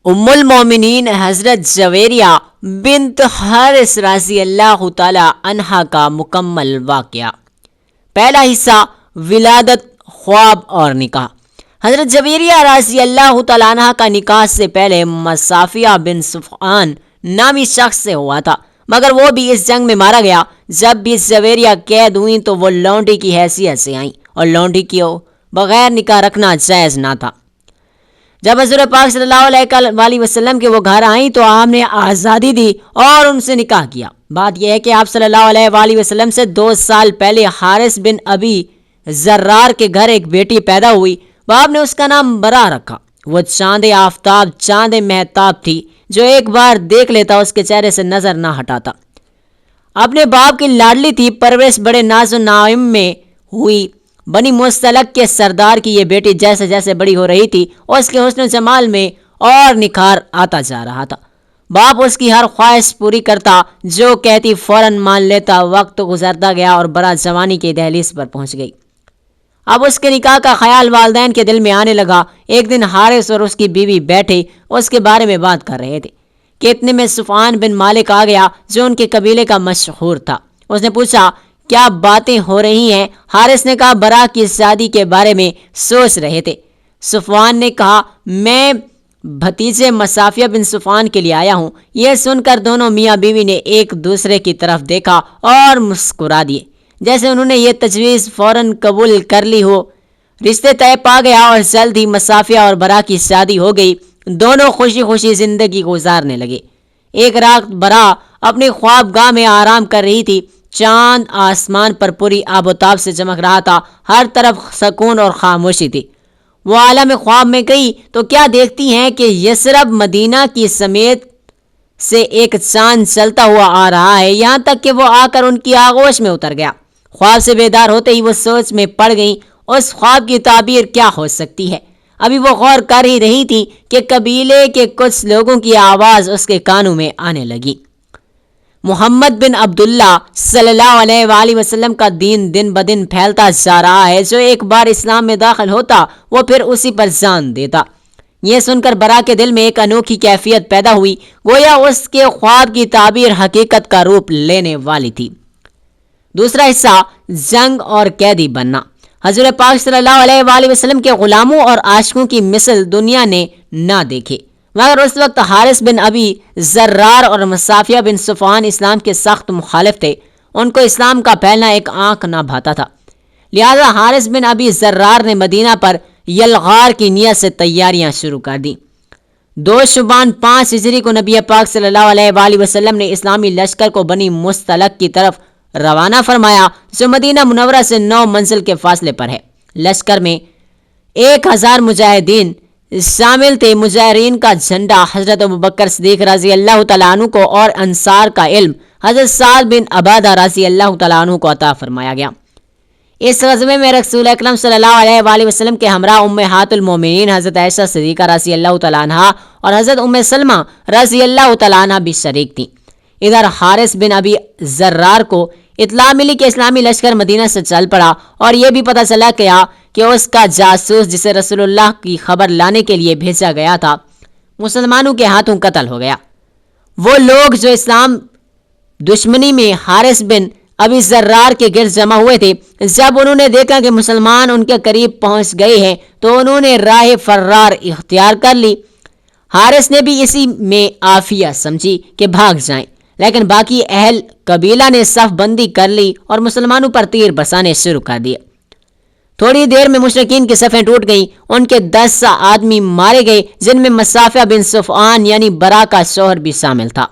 ام المومنین حضرت جویریہ بنت حارث رضی اللہ تعالی عنہا کا مکمل واقعہ۔ پہلا حصہ، ولادت، خواب اور نکاح۔ حضرت جویریہ رضی اللہ تعالی عنہ کا نکاح سے پہلے مصافیہ بن صفوان نامی شخص سے ہوا تھا، مگر وہ بھی اس جنگ میں مارا گیا۔ جب بھی جویریہ قید ہوئیں تو وہ لونڈی کی حیثیت سے آئیں، اور لونڈی کو بغیر نکاح رکھنا جائز نہ تھا۔ جب حضور پاک صلی اللہ علیہ وسلم کے وہ گھر آئیں تو آپ نے آزادی دی اور ان سے نکاح کیا۔ بات یہ ہے کہ آپ صلی اللہ علیہ وسلم سے 2 سال پہلے حارث بن ابی زرار کے گھر ایک بیٹی پیدا ہوئی۔ باپ نے اس کا نام برا رکھا۔ وہ چاند آفتاب، چاند مہتاب تھی، جو ایک بار دیکھ لیتا اس کے چہرے سے نظر نہ ہٹاتا۔ اپنے باپ کی لاڈلی تھی، پرورش بڑے ناز و نعیم میں ہوئی۔ بنی مستلق کے سردار کی یہ بیٹی جیسے جیسے بڑی ہو رہی تھی، اس کے حسن و جمال میں اور نکھار آتا جا رہا تھا۔ باپ اس کی ہر خواہش پوری کرتا، جو کہتی فوراً مان لیتا۔ وقت گزرتا گیا اور برا جوانی کے دہلیز پر پہنچ گئی۔ اب اس کے نکاح کا خیال والدین کے دل میں آنے لگا۔ ایک دن حارث اور اس کی بیوی بیٹھے اس کے بارے میں بات کر رہے تھے کہ اتنے میں صفوان بن مالک آ گیا، جو ان کے قبیلے کا مشہور تھا۔ اس نے پوچھا، کیا باتیں ہو رہی ہیں؟ حارث نے کہا، برا کی شادی کے بارے میں سوچ رہے تھے۔ صفوان نے کہا، میں بھتیجے مصافیہ بن صفوان کے لیے آیا ہوں۔ یہ سن کر دونوں میاں بیوی نے ایک دوسرے کی طرف دیکھا اور مسکرا دیے، جیسے انہوں نے یہ تجویز فوراً قبول کر لی ہو۔ رشتے طے پا گیا اور جلد ہی مصافیہ اور برا کی شادی ہو گئی۔ دونوں خوشی خوشی زندگی گزارنے لگے۔ ایک رات برا اپنی خواب گاہ میں آرام کر رہی تھی۔ چاند آسمان پر پوری آب و تاب سے چمک رہا تھا، ہر طرف سکون اور خاموشی تھی۔ وہ عالم خواب میں گئی تو کیا دیکھتی ہیں کہ یثرب مدینہ کی سمیت سے ایک چاند چلتا ہوا آ رہا ہے، یہاں تک کہ وہ آ کر ان کی آغوش میں اتر گیا۔ خواب سے بیدار ہوتے ہی وہ سوچ میں پڑ گئیں، اس خواب کی تعبیر کیا ہو سکتی ہے۔ ابھی وہ غور کر ہی رہی تھی کہ قبیلے کے کچھ لوگوں کی آواز اس کے کانوں میں آنے لگی۔ محمد بن عبداللہ صلی اللہ علیہ وسلم کا دین دن بدن پھیلتا جا رہا ہے، جو ایک بار اسلام میں داخل ہوتا وہ پھر اسی پر جان دیتا۔ یہ سن کر برا کے دل میں ایک انوکھی کیفیت پیدا ہوئی، گویا اس کے خواب کی تعبیر حقیقت کا روپ لینے والی تھی۔ دوسرا حصہ، جنگ اور قیدی بننا۔ حضور پاک صلی اللہ علیہ وسلم کے غلاموں اور عاشقوں کی مثل دنیا نے نہ دیکھے، مگر اس وقت حارث بن ابی زرار اور مصافیہ بن صفوان اسلام کے سخت مخالف تھے۔ ان کو اسلام کا پھیلنا ایک آنکھ نہ بھاتا تھا، لہذا حارث بن ابی زرار نے مدینہ پر یلغار کی نیت سے تیاریاں شروع کر دیں۔ 2 شعبان 5 ہجری کو نبی پاک صلی اللہ علیہ وسلم نے اسلامی لشکر کو بنی مستلق کی طرف روانہ فرمایا، جو مدینہ منورہ سے 9 منزل کے فاصلے پر ہے۔ لشکر میں 1000 مجاہدین شامل تھے۔ مجاہرین کا جھنڈا حضرت ابوبکر صدیق رضی اللہ تعالیٰ عنہ کو اور انصار کا علم حضرت سعد بن عبادہ رضی اللہ تعالیٰ عنہ کو عطا فرمایا گیا۔ اس غزوے میں رسول اکرم صلی اللہ علیہ وسلم کے ہمراہ امہات المومنین حضرت عائشہ صدیقہ رضی اللہ تعالیٰ عنہ اور حضرت ام سلمہ رضی اللہ تعالیٰ عنہ بھی شریک تھیں۔ ادھر حارث بن ابی زرار کو اطلاع ملی کہ اسلامی لشکر مدینہ سے چل پڑا، اور یہ بھی پتہ چلا کہ اس کا جاسوس جسے رسول اللہ کی خبر لانے کے لیے بھیجا گیا تھا، مسلمانوں کے ہاتھوں قتل ہو گیا۔ وہ لوگ جو اسلام دشمنی میں حارث بن ابی زرار کے گرد جمع ہوئے تھے، جب انہوں نے دیکھا کہ مسلمان ان کے قریب پہنچ گئے ہیں تو انہوں نے راہ فرار اختیار کر لی۔ حارث نے بھی اسی میں عافیہ سمجھی کہ بھاگ جائیں، لیکن باقی اہل قبیلہ نے صف بندی کر لی اور مسلمانوں پر تیر برسانے شروع کر دیے۔ تھوڑی دیر میں مشرکین کی صفیں ٹوٹ گئیں، ان کے 10 آدمی مارے گئے، جن میں مصافیہ بن صفوان یعنی برا کا شوہر بھی شامل تھا۔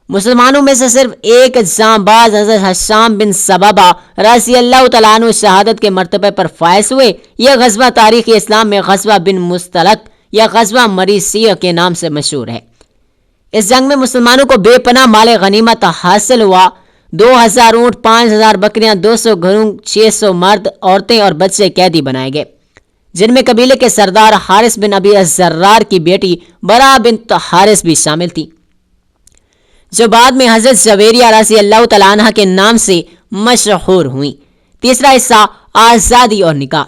مسلمانوں میں سے صرف ایک جانباز حضرت حشام بن سبابہ رضی اللہ تعالیٰ عنہ شہادت کے مرتبے پر فائز ہوئے۔ یہ غزوہ تاریخ اسلام میں غزوہ بن مستلق یا غزوہ مریسیہ کے نام سے مشہور ہے۔ اس جنگ میں مسلمانوں کو بے پناہ مال غنیمت حاصل ہوا۔ 2000 اونٹ، 5000 بکریاں، 200 گھروں، 600 مرد، عورتیں اور بچے قیدی بنائے گئے، جن میں قبیلے کے سردار حارث بن ابی زرار کی بیٹی برا بنت حارث بھی شامل تھی، جو بعد میں حضرت جویریہ رضی اللہ تعالیٰ عنہ کے نام سے مشہور ہوئیں۔ تیسرا حصہ، آزادی اور نکاح۔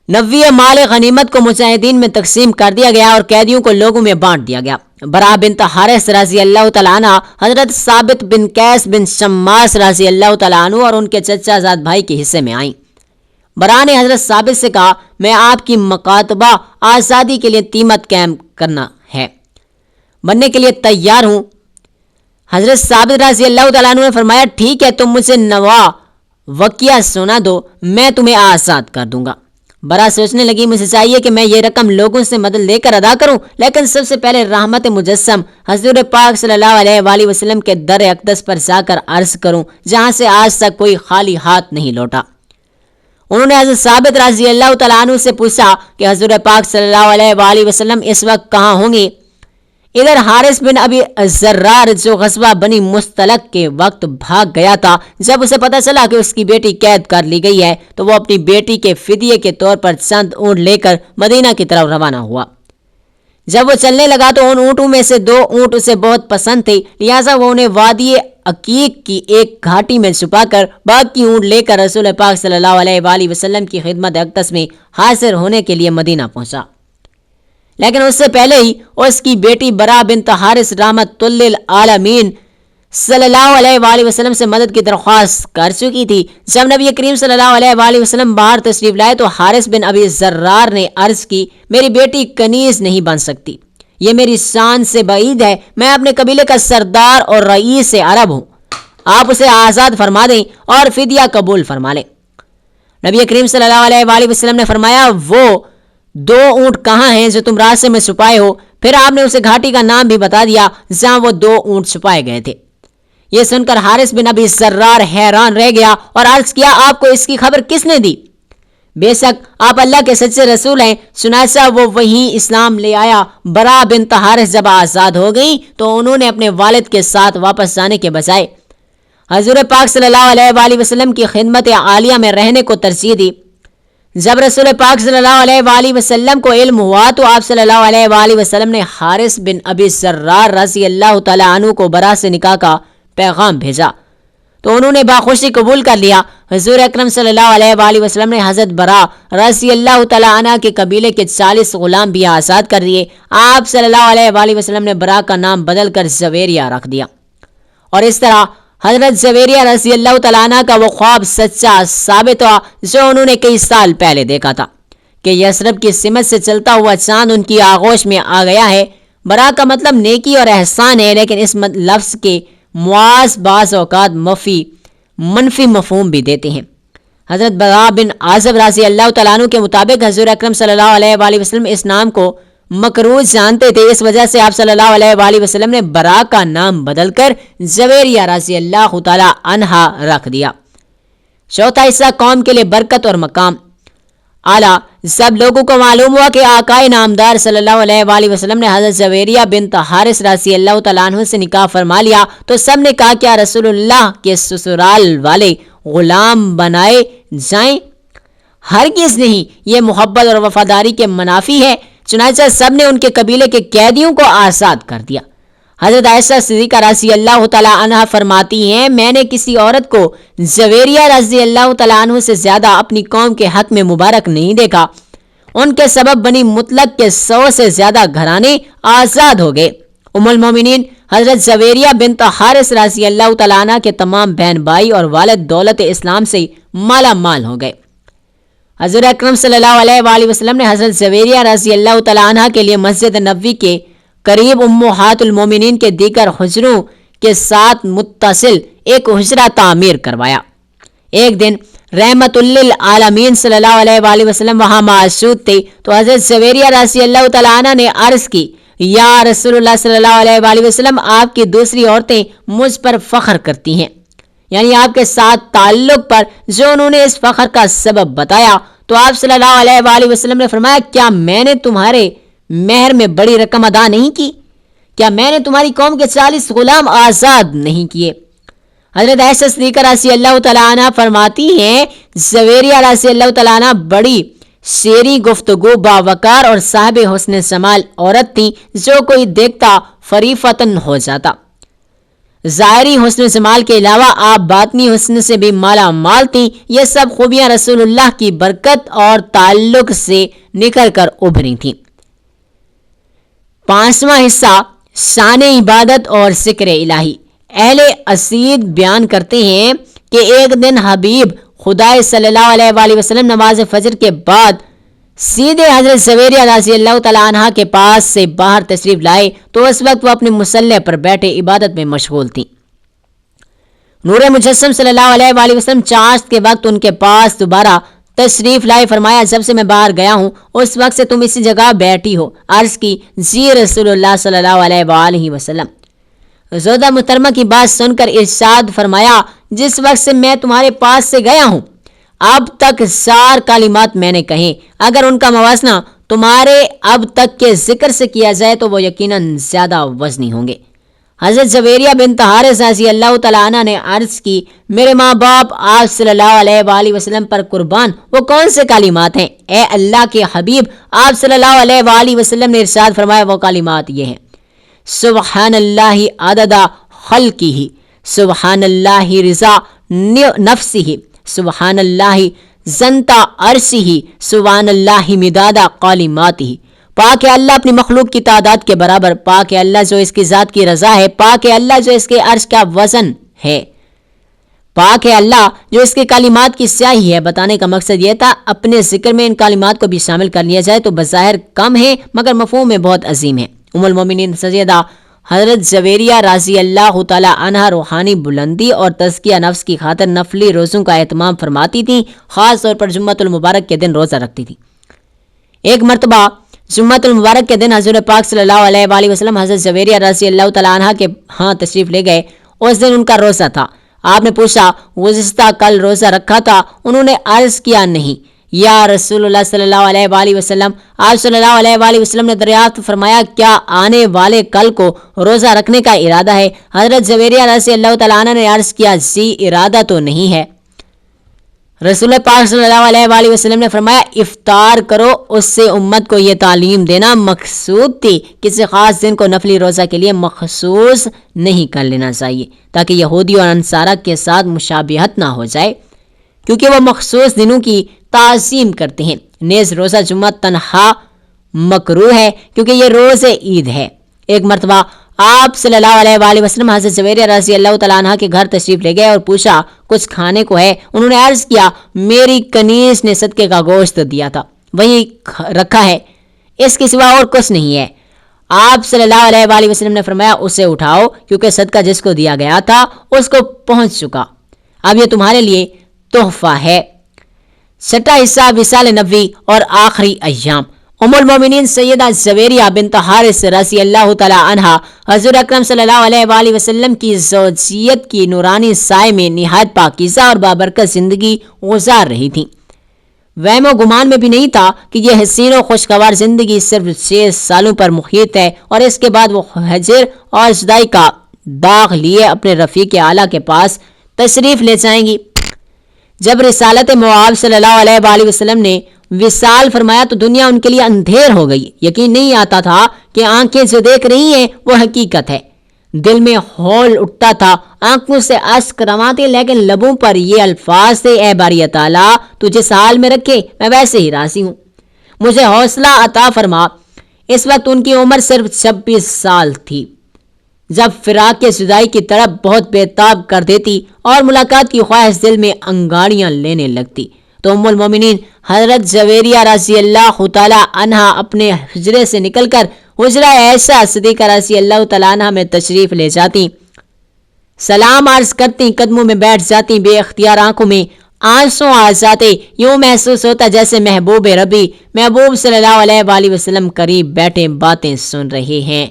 نوی مال غنیمت کو مجاہدین میں تقسیم کر دیا گیا اور قیدیوں کو لوگوں میں بانٹ دیا گیا۔ برا بنت حارث رضی اللہ تعالیٰ عنہ حضرت ثابت بن قیس بن شماس رضی اللہ تعالیٰ عنہ اور ان کے چچا زاد بھائی کے حصے میں آئیں۔ برا نے حضرت ثابت سے کہا میں آپ کی مکاتبہ آزادی کے لیے قیمت قائم کرنا ہے، بننے کے لیے تیار ہوں۔ حضرت ثابت رضی اللہ تعالیٰ عنہ نے فرمایا ٹھیک ہے، تم مجھے نوا وقیہ سنا دو، میں تمہیں آزاد کر دوں گا۔ برا سوچنے لگی مجھے چاہیے کہ میں یہ رقم لوگوں سے مدد لے کر ادا کروں، لیکن سب سے پہلے رحمت مجسم حضور پاک صلی اللہ علیہ وآلہ وسلم کے در اقدس پر جا کر عرض کروں، جہاں سے آج تک کوئی خالی ہاتھ نہیں لوٹا۔ انہوں نے حضرت ثابت رضی اللہ تعالیٰ عنہ سے پوچھا کہ حضور پاک صلی اللہ علیہ وآلہ وسلم اس وقت کہاں ہوں گے؟ ادھر حارث بن ابی ذرار جو غزوہ بنی مستلق کے وقت بھاگ گیا تھا، جب اسے پتہ چلا کہ اس کی بیٹی قید کر لی گئی ہے تو وہ اپنی بیٹی کے فدیے کے طور پر چند اونٹ لے کر مدینہ کی طرف روانہ ہوا۔ جب وہ چلنے لگا تو ان اونٹوں میں سے 2 اونٹ اسے بہت پسند تھے، لہٰذا وہ انہیں وادی عقیق کی ایک گھاٹی میں چھپا کر باقی اونٹ لے کر رسول پاک صلی اللہ علیہ وآلہ وسلم کی خدمت اقدس میں حاضر ہونے کے لیے مدینہ پہنچا۔ لیکن اس سے پہلے ہی اس کی بیٹی برا بنت حارث رحمت للعالمین صلی اللہ علیہ وآلہ وسلم سے مدد کی درخواست کر چکی تھی۔ جب نبی کریم صلی اللہ علیہ وآلہ وسلم باہر تشریف لائے تو حارث بن ابی ذرار نے عرض کی میری بیٹی کنیز نہیں بن سکتی، یہ میری شان سے بعید ہے، میں اپنے قبیلے کا سردار اور رئیس عرب ہوں، آپ اسے آزاد فرما دیں اور فدیہ قبول فرما لیں۔ نبی کریم صلی اللہ علیہ وآلہ وسلم نے فرمایا وہ 2 اونٹ کہاں ہیں جو تم راستے میں چھپائے ہو؟ پھر آپ نے اسے گھاٹی کا نام بھی بتا دیا جہاں وہ 2 اونٹ چھپائے گئے تھے۔ یہ سن کر حارث بن ابی ذرار حیران رہ گیا اور عرض کیا آپ کو اس کی خبر کس نے دی؟ بے شک آپ اللہ کے سچے رسول ہیں۔ چنانچہ وہ وہیں اسلام لے آیا۔ برا بنت حارث جب آزاد ہو گئی تو انہوں نے اپنے والد کے ساتھ واپس جانے کے بجائے حضور پاک صلی اللہ علیہ وآلہ وسلم کی خدمت عالیہ میں رہنے کو ترجیح دی۔ جب رسول پاک صلی اللہ علیہ وآلہ وسلم کو علم ہوا تو آپ صلی اللہ علیہ وآلہ وسلم نے حارث بن ابی ذرار رضی اللہ تعالیٰ عنہ کو برا سے نکاح کا پیغام بھیجا تو انہوں نے باخوشی قبول کر لیا۔ حضور اکرم صلی اللہ علیہ وآلہ وسلم نے حضرت برا رضی اللہ تعالیٰ عنہ کے قبیلے کے 40 غلام بھی آزاد کر دیے۔ آپ صلی اللہ علیہ وآلہ وسلم نے برا کا نام بدل کر زویریہ رکھ دیا، اور اس طرح حضرت زویریہ رضی اللہ تعالیٰ عنہ کا وہ خواب سچا ثابت ہوا جو انہوں نے کئی سال پہلے دیکھا تھا کہ یثرب کی سمت سے چلتا ہوا چاند ان کی آغوش میں آ گیا ہے۔ برا کا مطلب نیکی اور احسان ہے، لیکن اس لفظ کے مواز بعض اوقات منفی مفہوم بھی دیتے ہیں۔ حضرت برا بن عازب رضی اللہ تعالیٰ عنہ کے مطابق حضور اکرم صلی اللہ علیہ وآلہ وسلم اس نام کو مکروہ جانتے تھے، اس وجہ سے آپ صلی اللہ علیہ وآلہ وسلم نے برا کا نام بدل کر زویریہ رضی اللہ تعالیٰ عنہا رکھ دیا۔ چوتھا حصہ قوم کے لیے برکت اور مقام اعلیٰ۔ سب لوگوں کو معلوم ہوا کہ آقائے نامدار صلی اللہ علیہ وآلہ وسلم نے حضرت زویریہ بنت حارث رضی اللہ تعالیٰ عنہ سے نکاح فرما لیا تو سب نے کہا کیا رسول اللہ کے سسرال والے غلام بنائے جائیں؟ ہرگز نہیں، یہ محبت اور وفاداری کے منافی ہے۔ چنانچہ سب نے ان کے قبیلے کے قیدیوں کو آزاد کر دیا۔ حضرت عائشہ صدیقہ رضی اللہ تعالیٰ عنہ فرماتی ہیں میں نے کسی عورت کو زویریہ رضی اللہ تعالیٰ عنہ سے زیادہ اپنی قوم کے حق میں مبارک نہیں دیکھا۔ ان کے سبب بنی مطلق کے 100 سے زیادہ گھرانے آزاد ہو گئے۔ ام المومنین حضرت زویریہ بنت حارث رضی اللہ تعالیٰ عنہ کے تمام بہن بھائی اور والد دولت اسلام سے مالا مال ہو گئے۔ حضور اکرم صلی اللہ علیہ وآلہ وسلم نے حضرت زویریہ رضی اللہ تعالیٰ عنہ کے لیے مسجد نبوی کے قریب امہات المومنین کے دیگر حجروں کے ساتھ متصل ایک حجرہ تعمیر کروایا۔ ایک دن رحمت للعالمین صلی اللہ علیہ وآلہ وسلم وہاں موجود تھے تو حضرت زویریہ رضی اللہ تعالیٰ عنہ نے عرض کی یا رسول اللہ صلی اللہ علیہ وآلہ وسلم آپ کی دوسری عورتیں مجھ پر فخر کرتی ہیں، یعنی آپ کے ساتھ تعلق پر، جو انہوں نے اس فخر کا سبب بتایا تو آپ صلی اللہ علیہ وآلہ وسلم نے فرمایا کیا میں نے تمہارے مہر میں بڑی رقم ادا نہیں کی؟ کیا میں نے تمہاری قوم کے 40 غلام آزاد نہیں کیے؟ حضرت عائشہ صدیقہ رضی اللہ تعالیٰ عنہ فرماتی ہیں زویریہ رضی اللہ تعالیٰ عنہ بڑی شیریں گفتگو، باوقار اور صاحب حسن جمال عورت تھی جو کوئی دیکھتا فریفتن ہو جاتا۔ ظاہری حسن جمال کے علاوہ آپ باطنی حسن سے بھی مالا مال تھیں۔ یہ سب خوبیاں رسول اللہ کی برکت اور تعلق سے نکل کر ابھری تھیں۔ 5واں حصہ، شان عبادت اور ذکر الہی۔ اہل اسید بیان کرتے ہیں کہ ایک دن حبیب خدا صلی اللہ علیہ وآلہ وسلم نماز فجر کے بعد سیدھے حضرت زویریہ رضی اللہ تعالیٰ عنہ کے پاس سے باہر تشریف لائے تو اس وقت وہ اپنے مصلی پر بیٹھے عبادت میں مشغول تھیں۔ نور مجسم صلی اللہ علیہ وآلہ وسلم چاشت کے وقت ان کے پاس دوبارہ تشریف لائے، فرمایا جب سے میں باہر گیا ہوں اس وقت سے تم اسی جگہ بیٹھی ہو؟ عرض کی جی رسول اللہ صلی اللہ علیہ وآلہ وسلم۔ زوجہ محترمہ کی بات سن کر ارشاد فرمایا جس وقت سے میں تمہارے پاس سے گیا ہوں اب تک 4 کلمات میں نے کہیں، اگر ان کا موازنہ تمہارے اب تک کے ذکر سے کیا جائے تو وہ یقیناً زیادہ وزنی ہوں گے۔ حضرت زویریہ بنت حارث رضی اللہ تعالیٰ عنہ نے عرض کی میرے ماں باپ آپ صلی اللہ علیہ وآلہ وسلم پر قربان، وہ کون سے کلمات ہیں؟ اے اللہ کے حبیب، آپ صلی اللہ علیہ وآلہ وسلم نے ارشاد فرمایا وہ کلمات یہ ہیں: سبحان اللہ عدد خلقہ، سبحان اللہ رضا نفسہ، سبحان اللہ زنتا عرشہ، سبحان اللہ مداد کلماتہ۔ پاک ہے اللہ اپنی مخلوق کی تعداد کے برابر، پاک ہے اللہ جو اس کی ذات کی رضا ہے، پاک ہے اللہ جو اس کے عرش کا وزن ہے، پاک ہے اللہ جو اس کے کلمات کی سیاہی ہے۔ بتانے کا مقصد یہ تھا اپنے ذکر میں ان کلمات کو بھی شامل کر لیا جائے تو بظاہر کم ہے مگر مفہوم میں بہت عظیم ہے۔ ام المومنین سیدہ حضرت زویریہ رضی اللہ تعالیٰ عنہ روحانی بلندی اور تزکیہ نفس کی خاطر نفلی روزوں کا اہتمام فرماتی تھیں، خاص طور پر جمعۃ المبارک کے دن روزہ رکھتی تھیں۔ ایک مرتبہ جمعۃ المبارک کے دن حضور پاک صلی اللہ علیہ وآلہ وسلم حضرت زویریہ رضی اللہ تعالیٰ عنہ کے ہاں تشریف لے گئے۔ اس دن ان کا روزہ تھا۔ آپ نے پوچھا گزشتہ کل روزہ رکھا تھا؟ انہوں نے عرض کیا نہیں یا رسول اللہ صلی اللہ علیہ وآلہ وسلم۔ آپ صلی اللہ علیہ وآلہ وسلم نے دریافت فرمایا کیا آنے والے کل کو روزہ رکھنے کا ارادہ ہے؟ حضرت زویریہ رضی اللہ تعالیٰ عنہ نے عرض کیا جی ارادہ تو نہیں ہے۔ رسول پاک صلی اللہ علیہ وآلہ وسلم نے فرمایا افطار کرو۔ اس سے امت کو یہ تعلیم دینا مقصود تھی کسی خاص دن کو نفلی روزہ کے لیے مخصوص نہیں کر لینا چاہیے تاکہ یہودی اور انصارہ کے ساتھ مشابہت نہ ہو جائے، کیونکہ وہ مخصوص دنوں کی تعظیم کرتے ہیں۔ نیز روزہ جمعہ تنہا مکروہ ہے کیونکہ یہ روز عید ہے۔ ایک مرتبہ آپ صلی اللہ علیہ وآلہ وسلم حضرت زویریہ رضی اللہ تعالیٰ عنہ کے گھر تشریف لے گئے اور پوچھا کچھ کھانے کو ہے؟ انہوں نے عرض کیا میری کنیز نے صدقے کا گوشت دیا تھا، وہی رکھا ہے، اس کے سوا اور کچھ نہیں ہے۔ آپ صلی اللہ علیہ وآلہ وسلم نے فرمایا اسے اٹھاؤ کیونکہ صدقہ جس کو دیا گیا تھا اس کو پہنچ چکا، اب یہ تمہارے لیے تحفہ ہے۔ 6واں حصہ وصال نبوی اور آخری ایام۔ ام المومنین سیدہ زویریہ بنت حارث رضی اللہ تعالی عنہا حضور اکرم صلی اللہ علیہ وآلہ وسلم کی زوجیت کی نورانی سائے میں نہایت پاکیزہ اور بابرکت زندگی گزار رہی تھیں۔ وہم و گمان میں بھی نہیں تھا کہ یہ حسین و خوشگوار زندگی صرف 6 سالوں پر محیط ہے اور اس کے بعد وہ ہجر اور جدائی کا داغ لیے اپنے رفیق اعلیٰ کے پاس تشریف لے جائیں گی۔ جب رسالت مواب صلی اللہ علیہ وآلہ وسلم نے وصال فرمایا تو دنیا ان کے لیے اندھیر ہو گئی۔ یقین نہیں آتا تھا کہ آنکھیں جو دیکھ رہی ہیں وہ حقیقت ہے۔ دل میں ہول اٹھتا تھا، آنکھوں سے اشک رواں لیکن لبوں پر یہ الفاظ تھے اے باری تعالیٰ تو جس حال میں رکھے میں ویسے ہی راضی ہوں، مجھے حوصلہ عطا فرما۔ اس وقت ان کی عمر صرف 26 سال تھی جب فراق کے جدائی کی طرف بہت بےتاب کر دیتی اور ملاقات کی خواہش دل میں انگاڑیاں لینے لگتی تو ام المومنین حضرت زویریہ رضی اللہ تعالیٰ عنہ اپنے حجرے سے نکل کر حجرہ عائشہ صدیقہ رضی اللہ تعالیٰ عنہ میں تشریف لے جاتی، سلام عرض کرتی، قدموں میں بیٹھ جاتی، بے اختیار آنکھوں میں آنسو آ جاتے، یوں محسوس ہوتا جیسے محبوب ربی محبوب صلی اللہ علیہ وآلہ وسلم قریب بیٹھے باتیں سن رہے ہیں۔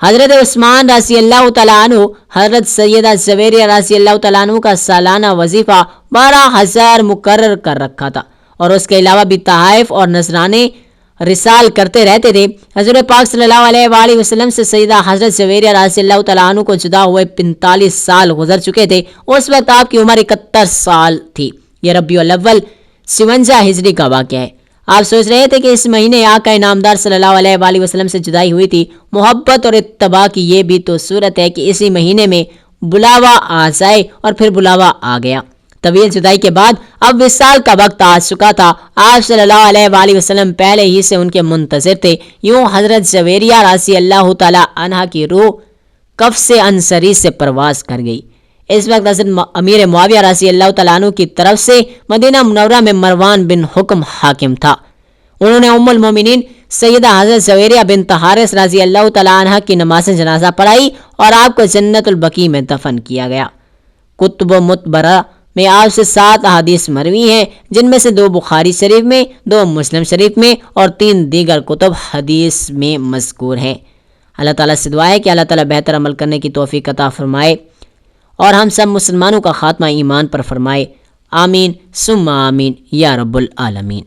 حضرت عثمان رضی اللہ تعالیٰ عنہ حضرت سیدہ زویریہ رضی اللہ تعالیٰ عنہ کا سالانہ وظیفہ 12,000 مقرر کر رکھا تھا اور اس کے علاوہ بھی تحائف اور نذرانے رسال کرتے رہتے تھے۔ حضور پاک صلی اللہ علیہ وآلہ وسلم سے سیدہ حضرت زویریہ رضی اللہ تعالیٰ عنہ کو جدا ہوئے 45 سال گزر چکے تھے۔ اس وقت آپ کی عمر 71 سال تھی۔ یہ ربیع الاول 52 ہجری کا واقعہ ہے۔ آپ سوچ رہے تھے کہ اس مہینے آقا انعامدار صلی اللہ علیہ وآلہ وسلم سے جدائی ہوئی تھی۔ محبت اور اتباع کی یہ بھی تو صورت ہے کہ اسی مہینے میں بلاوا آ جائے، اور پھر بلاوا آ گیا۔ طویل جدائی کے بعد اب وصال کا وقت آ چکا تھا۔ آپ صلی اللہ علیہ وآلہ وسلم پہلے ہی سے ان کے منتظر تھے۔ یوں حضرت جویریہ رضی اللہ تعالی عنہ کی روح قفص انصری سے پرواز کر گئی۔ اس وقت حضرت امیر معاویہ رضی اللہ تعالیٰ عنہ کی طرف سے مدینہ منورہ میں مروان بن حکم حاکم تھا۔ انہوں نے ام المومنین سیدہ حضرت جویریہ بنت حارث رضی اللہ تعالیٰ عنہ کی نماز جنازہ پڑھائی اور آپ کو جنت البقیع میں دفن کیا گیا۔ کتب و متبرہ میں آپ سے 7 احادیث مروی ہیں، جن میں سے 2 بخاری شریف میں، 2 مسلم شریف میں اور 3 دیگر کتب حدیث میں مذکور ہیں۔ اللہ تعالیٰ سے دعا ہے کہ اللہ تعالیٰ بہتر عمل کرنے کی توفیق عطا فرمائے اور ہم سب مسلمانوں کا خاتمہ ایمان پر فرمائے۔ آمین ثم آمین یا رب العالمین۔